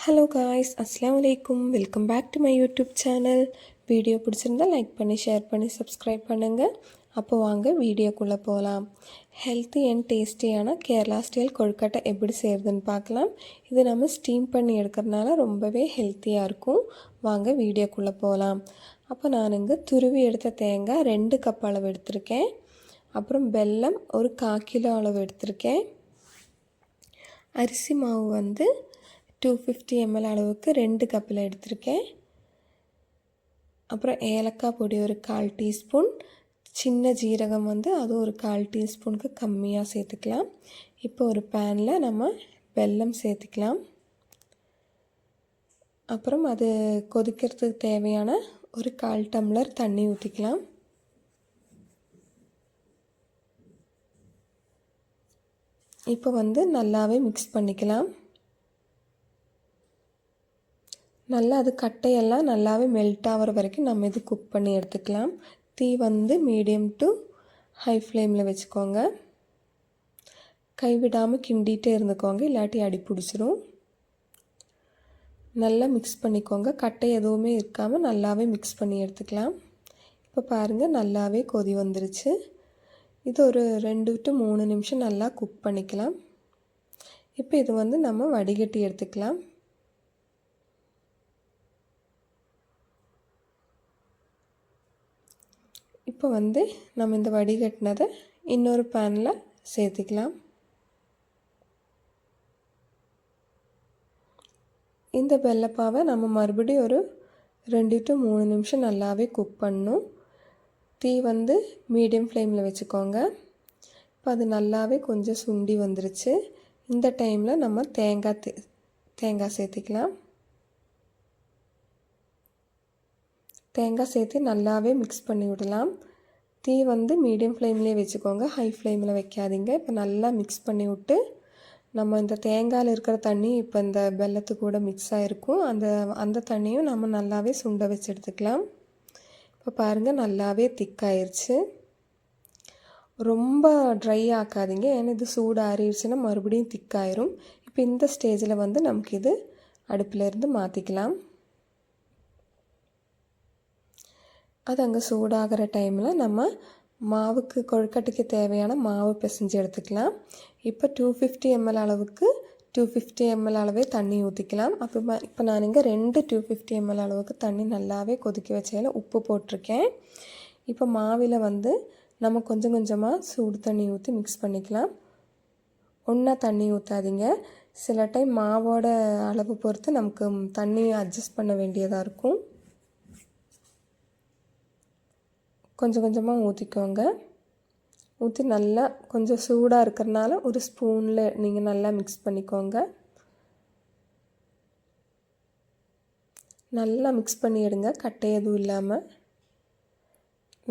Hello guys, அஸ்ஸலாமு அலைக்கும். Welcome back to my YouTube channel. Video பிடிச்சிருந்தா லைக் பண்ணி, ஷேர் பண்ணி, சப்ஸ்கிரைப் பண்ணுங்கள். அப்போ வாங்க வீடியோக்குள்ளே போகலாம். ஹெல்த்தி அண்ட் டேஸ்டியான கேரளா ஸ்டைல் கொழுக்கட்டை எப்படி செய்கிறதுன்னு பார்க்கலாம். இது நம்ம ஸ்டீம் பண்ணி எடுக்கிறதுனால ரொம்பவே ஹெல்த்தியாக இருக்கும். வாங்க வீடியோக்குள்ளே போகலாம். அப்போ நான் இங்கே துருவி எடுத்த தேங்காய் 2 கப் அளவு எடுத்திருக்கேன். அப்புறம் வெல்லம் ஒரு 1/4 கிலோ அளவு எடுத்திருக்கேன். அரிசி மாவு 250 ml அளவுக்கு 2 கப்பில் எடுத்திருக்கேன். அப்புறம் ஏலக்காய் பொடி ஒரு 1/4 டீஸ்பூன், சின்ன ஜீரகம் அது ஒரு 1/4 டீஸ்பூனுக்கு கம்மியாக சேர்த்துக்கலாம். இப்போ ஒரு பேனில் நம்ம வெல்லம் சேர்த்துக்கலாம். அப்புறம் அது கொதிக்கிறதுக்கு தேவையான ஒரு 1/4 டம்ளர் தண்ணி ஊற்றிக்கலாம். இப்போ நல்லாவே மிக்ஸ் பண்ணிக்கலாம். நல்லா அது கட்டையெல்லாம் நல்லாவே மெல்ட் ஆகிற வரைக்கும் நம்ம இது குக் பண்ணி எடுத்துக்கலாம். தீ மீடியம் டு ஹை ஃப்ளேமில் வச்சுக்கோங்க. கைவிடாமல் கிண்டிகிட்டே இருந்துக்கோங்க, இல்லாட்டி அடி பிடிச்சிரும். நல்லா மிக்ஸ் பண்ணிக்கோங்க. கட்டை எதுவுமே இருக்காமல் நல்லாவே மிக்ஸ் பண்ணி எடுத்துக்கலாம். இப்போ பாருங்கள், நல்லாவே கொதி வந்துருச்சு. இது ஒரு 2 to 3 நிமிஷம் நல்லா குக் பண்ணிக்கலாம். இப்போ இது நம்ம வடிகட்டி எடுத்துக்கலாம். இப்போ நம்ம இந்த வடிகட்டினதை இன்னொரு பேனில் சேர்த்துக்கலாம். இந்த வெள்ளைப்பாவை நம்ம மறுபடியும் ஒரு 2 to 3 நிமிஷம் நல்லாவே குக் பண்ணணும். தீ மீடியம் ஃப்ளேமில் வச்சுக்கோங்க. இப்போ அது நல்லாவே கொஞ்சம் சுண்டி வந்துருச்சு. இந்த டைமில் நம்ம தேங்காய் சேர்த்துக்கலாம். தேங்காய் சேர்த்து நல்லாவே மிக்ஸ் பண்ணி விடலாம். தீ மீடியம் ஃப்ளேம்லேயே வச்சுக்கோங்க, ஹை ஃப்ளேமில் வைக்காதீங்க. இப்போ நல்லா மிக்ஸ் பண்ணி விட்டு நம்ம இந்த தேங்காயில் இருக்கிற தண்ணி இப்போ இந்த வெல்லத்து கூட மிக்ஸ் ஆகிருக்கும். அந்த தண்ணியும் நம்ம நல்லாவே சுண்ட வச்சு எடுத்துக்கலாம். இப்போ பாருங்கள், நல்லாவே திக்காயிருச்சு. ரொம்ப ட்ரை ஆக்காதீங்க, ஏன்னா இது சூடு ஆறிடுச்சுன்னா மறுபடியும் திக்காயிரும். இப்போ இந்த ஸ்டேஜில் நமக்கு இது அடுப்பிலேருந்து மாற்றிக்கலாம். அது அங்கே சூடாகிற டைமில் நம்ம மாவுக்கு கொழுக்கட்டைக்கு தேவையான மாவு பிசைஞ்சு எடுத்துக்கலாம். இப்போ 250 ml அளவுக்கு 250 ml அளவே தண்ணி ஊற்றிக்கலாம். இப்போ நான் இங்கே 2 250 ml அளவுக்கு தண்ணி நல்லாவே கொதிக்க வச்சதில் உப்பு போட்டிருக்கேன். இப்போ மாவில் நம்ம கொஞ்சம் கொஞ்சமாக சூடு தண்ணி ஊற்றி மிக்ஸ் பண்ணிக்கலாம். ஒன்றா தண்ணி ஊற்றாதீங்க. சில டைம் மாவோட அளவு பொறுத்து நமக்கு தண்ணி அட்ஜஸ்ட் பண்ண வேண்டியதாக இருக்கும். கொஞ்சம் கொஞ்சமாக ஊற்றிக்கோங்க. ஊற்றி நல்லா கொஞ்சம் சூடாக இருக்கிறனால ஒரு ஸ்பூனில் நீங்கள் நல்லா மிக்ஸ் பண்ணிக்கோங்க. நல்லா மிக்ஸ் பண்ணி எடுங்க, கட்டை எதுவும் இல்லாமல்.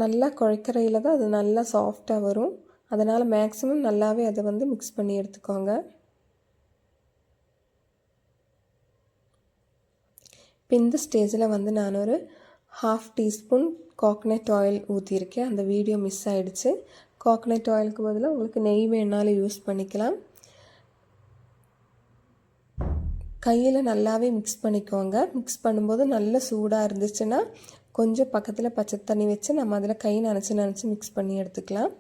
நல்லா குழைக்கிறையில் தான் அது நல்லா சாஃப்டாக வரும். அதனால் மேக்ஸிமம் நல்லாவே அதை மிக்ஸ் பண்ணி எடுத்துக்கோங்க. இப்போ இந்த ஸ்டேஜில் நான் ஒரு 1/2 டீஸ்பூன் கோகனட் ஆயில் ஊற்றியிருக்கேன். அந்த வீடியோ மிஸ் ஆகிடுச்சு. கோகனட் ஆயிலுக்கு பதிலாக உங்களுக்கு நெய் வேணாலும் யூஸ் பண்ணிக்கலாம். கையில் நல்லாவே மிக்ஸ் பண்ணிக்கோங்க. மிக்ஸ் பண்ணும்போது நல்ல சூடாக இருந்துச்சுன்னா கொஞ்சம் பக்கத்தில் பச்சை தண்ணி வச்சு நம்ம அதில் கை நனைச்சி மிக்ஸ் பண்ணி எடுத்துக்கலாம்.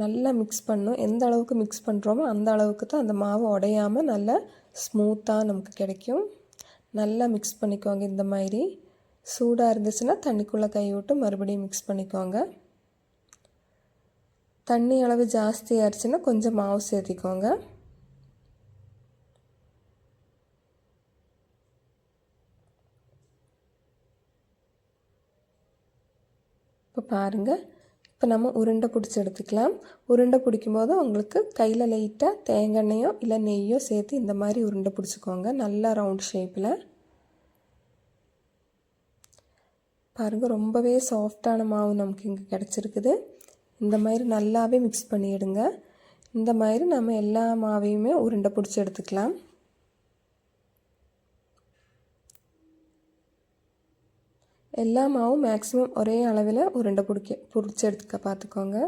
நல்லா மிக்ஸ் பண்ணணும். எந்த அளவுக்கு மிக்ஸ் பண்ணுறோமோ அந்த அளவுக்கு தான் அந்த மாவு உடையாமல் நல்லா ஸ்மூத்தாக நமக்கு கிடைக்கும். நல்லா மிக்ஸ் பண்ணிக்கோங்க. இந்த மாதிரி சூடாக இருந்துச்சுன்னா தண்ணிக்குள்ளே கை விட்டு மறுபடியும் மிக்ஸ் பண்ணிக்கோங்க. தண்ணி அளவு ஜாஸ்தி ஆயிடுச்சுன்னா கொஞ்சம் மாவு சேர்த்திக்கோங்க. இப்போ பாருங்கள், இப்போ நம்ம உருண்டை பிடிச்சி எடுத்துக்கலாம். உருண்டை பிடிக்கும்போது உங்களுக்கு கையில் லைட்டாக தேங்காய் எண்ணெயோ இல்லை நெய்யோ சேர்த்து இந்த மாதிரி உருண்டை பிடிச்சிக்கோங்க. நல்லா ரவுண்ட் ஷேப்பில். பாருங்கள், ரொம்பவே சாஃப்டான மாவு நமக்கு இங்கே கிடச்சிருக்குது. இந்த மாதிரி நல்லாவே மிக்ஸ் பண்ணிவிடுங்க. இந்த மாதிரி நம்ம எல்லா மாவையுமே உருண்டை பிடிச்சி எடுத்துக்கலாம். எல்லா மாவும் மேக்ஸிமம் ஒரே அளவில் உருண்டை பிடிச்சி எடுத்துக்க பார்த்துக்கோங்க.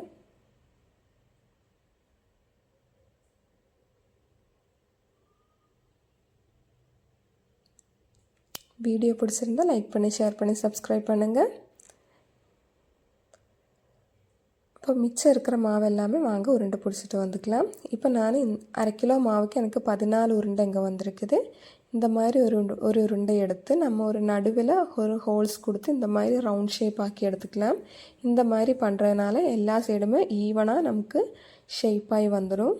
வீடியோ பிடிச்சிருந்தால் லைக் பண்ணி ஷேர் பண்ணி சப்ஸ்கிரைப் பண்ணுங்கள். இப்போ மிச்சம் இருக்கிற மாவு எல்லாமே வாங்க உருண்டை பிடிச்சிட்டு வந்துக்கலாம். இப்போ நான் 1/2 கிலோ மாவுக்கு எனக்கு 14 உருண்டை இங்கே வந்திருக்குது. இந்த மாதிரி ஒரு உருண்டை எடுத்து நம்ம ஒரு நடுவில் ஒரு ஹோல்ஸ் கொடுத்து இந்த மாதிரி ரவுண்ட் ஷேப் ஆக்கி எடுத்துக்கலாம். இந்த மாதிரி பண்ணுறதுனால எல்லா சைடுமே ஈவனாக நமக்கு ஷேப்பாகி வந்துடும்.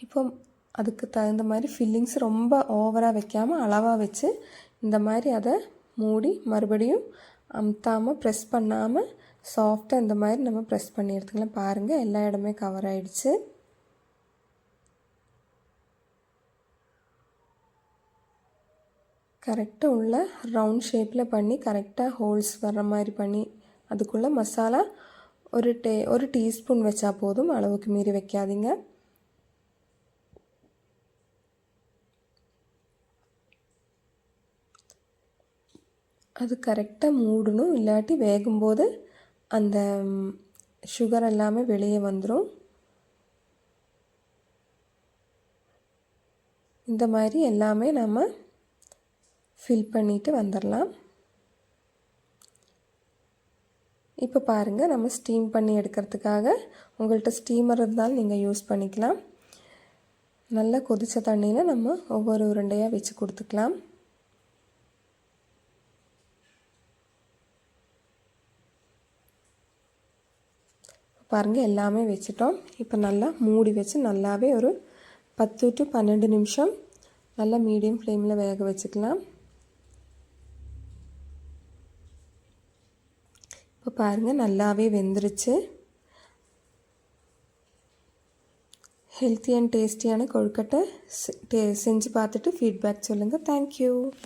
இப்போ அதுக்கு தகுந்த மாதிரி ஃபில்லிங்ஸ் ரொம்ப ஓவராக வைக்காமல் அளவாக வச்சு இந்த மாதிரி அதை மூடி மறுபடியும் அமுத்தாமல் ப்ரெஸ் பண்ணாமல் சாஃப்டாக இந்த மாதிரி நம்ம ப்ரெஸ் பண்ணி எடுத்துக்கலாம். பாருங்கள், எல்லா இடமே கவர் ஆகிடுச்சு. கரெக்டாக உள்ள ரவுண்ட் ஷேப்பில் பண்ணி கரெக்டாக ஹோல்ஸ் வர்ற மாதிரி பண்ணி அதுக்குள்ளே மசாலா ஒரு டீஸ்பூன் வச்சா போதும், அளவுக்கு மீறி வைக்காதீங்க. அது கரெக்டாக மூடணும், இல்லாட்டி வேகும்போது அந்த சுகர் எல்லாமே வெளியே வந்துடும். இந்த மாதிரி எல்லாமே நம்ம ஃபில் பண்ணிட்டு வந்துடலாம். இப்போ பாருங்கள், நம்ம ஸ்டீம் பண்ணி எடுக்கிறதுக்காக உங்கள்கிட்ட ஸ்டீமர் இருந்தாலும் நீங்கள் யூஸ் பண்ணிக்கலாம். நல்லா கொதித்த தண்ணியில் நம்ம ஒவ்வொரு உருண்டையாக வச்சு கொடுத்துக்கலாம். பாருங்கள், எல்லாமே வச்சுட்டோம். இப்போ நல்லா மூடி வச்சு நல்லாவே ஒரு 10 to 12 நிமிஷம் நல்லா மீடியம் ஃப்ளேமில் வேக வச்சுக்கலாம். இப்போ பாருங்கள், நல்லாவே வெந்துருச்சு. ஹெல்த்தி அண்ட் டேஸ்டியான கொழுக்கட்டை செஞ்சு பார்த்துட்டு ஃபீட்பேக் சொல்லுங்கள். தேங்க்யூ.